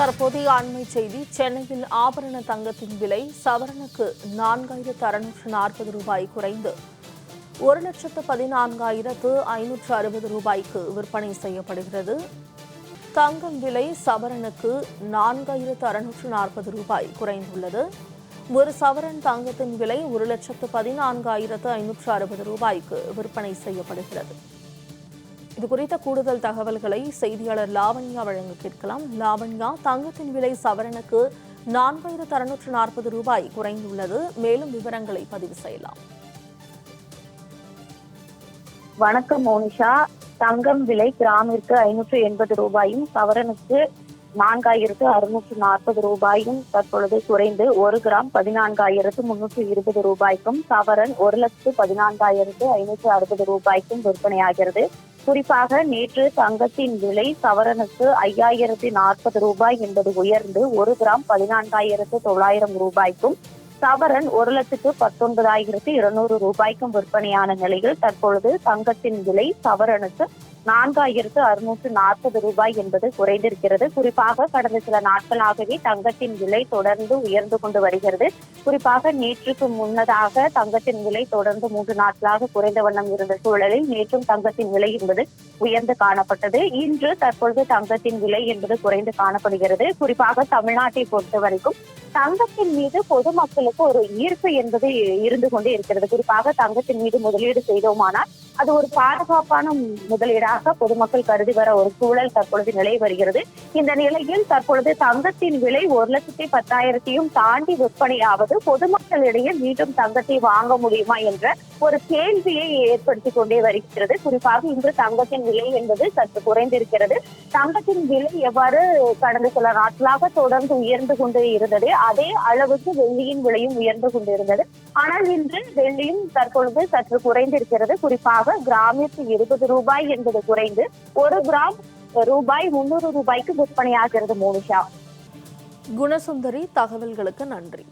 தற்போதைய அண்மை செய்தி. சென்னையில் ஆபரண தங்கத்தின் விலை சவரனுக்கு 4,640 ரூபாய் குறைந்து 1,14,560 ரூபாய்க்கு விற்பனை செய்யப்படுகிறது. தங்கம் விலை சவரனுக்கு 4,640 ரூபாய் குறைந்துள்ளது. ஒரு சவரன் தங்கத்தின் விலை 1,14,560 ரூபாய்க்கு விற்பனை செய்யப்படுகிறது. இது குறித்த கூடுதல் தகவல்களை செய்தியாளர் லாவண்யா வழங்க கேட்கலாம். லாவண்யா, தங்கத்தின் விலை சவரனுக்கு 4,640 ரூபாய் குறைந்துள்ளது. மேலும் விவரங்களை பதிவு செய்யலாம். வணக்கம் மோனிஷா. தங்கம் விலை கிராமிற்கு 580 ரூபாயும் சவரனுக்கு 4,640 ரூபாயும் தற்பொழுது குறைந்து 1 கிராம் 14,320 ரூபாய்க்கும் சவரன் 1,14,560 ரூபாய்க்கும் விற்பனையாகிறது. குறிப்பாக நேற்று தங்கத்தின் விலை சவரனுக்கு 5,040 ரூபாய் என்பது உயர்ந்து 1 கிராம் 14,900 ரூபாய்க்கும் சவரன் 1,19,200 ரூபாய்க்கும் விற்பனையான நிலையில் தற்பொழுது தங்கத்தின் விலை சவரனுக்கு 4,640 ரூபாய் என்பது குறைந்திருக்கிறது. குறிப்பாக கடந்த சில நாட்களாகவே தங்கத்தின் விலை தொடர்ந்து உயர்ந்து கொண்டு வருகிறது. குறிப்பாக நேற்றுக்கு முன்னதாக தங்கத்தின் விலை தொடர்ந்து 3 நாட்களாக குறைந்த வண்ணம் இருந்த சூழலில் நேற்றும் தங்கத்தின் விலை என்பது உயர்ந்து காணப்பட்டது. இன்று தற்பொழுது தங்கத்தின் விலை என்பது குறைந்து காணப்படுகிறது. குறிப்பாக தமிழ்நாட்டை பொறுத்த வரைக்கும் தங்கத்தின் மீது பொதுமக்களுக்கு ஒரு ஈர்ப்பு என்பது இருந்து கொண்டே இருக்கிறது. குறிப்பாக தங்கத்தின் மீது முதலீடு செய்தோமானால் அது ஒரு பாதுகாப்பான முதலீடாக பொதுமக்கள் கருதி வர ஒரு சூழல் தற்பொழுது நிலை வருகிறது. இந்த நிலையில் தற்பொழுது தங்கத்தின் விலை 1,10,000 தாண்டி விற்பனையாவது பொதுமக்களிடையே மீண்டும் தங்கத்தை வாங்க முடியுமா என்ற ஒரு கேள்வியை ஏற்படுத்தி கொண்டே வருகிறது. குறிப்பாக இன்று தங்கத்தின் விலை என்பது சற்று குறைந்திருக்கிறது. தங்கத்தின் விலை எவ்வாறு கடந்த சில நாட்களாக தொடர்ந்து உயர்ந்து கொண்டு இருந்தது, அதே அளவுக்கு வெள்ளியின் விலையும் உயர்ந்து கொண்டிருந்தது. ஆனால் இன்று வெள்ளியும் தற்பொழுது சற்று குறைந்திருக்கிறது. குறிப்பாக கிராமிற்கு 20 ரூபாய் என்பது குறைந்து 1 கிராம் ரூபாய் 300 ரூபாய்க்கு விற்பனையாகிறது. மோனிஷா. குணசுந்தரி, தகவல்களுக்கு நன்றி.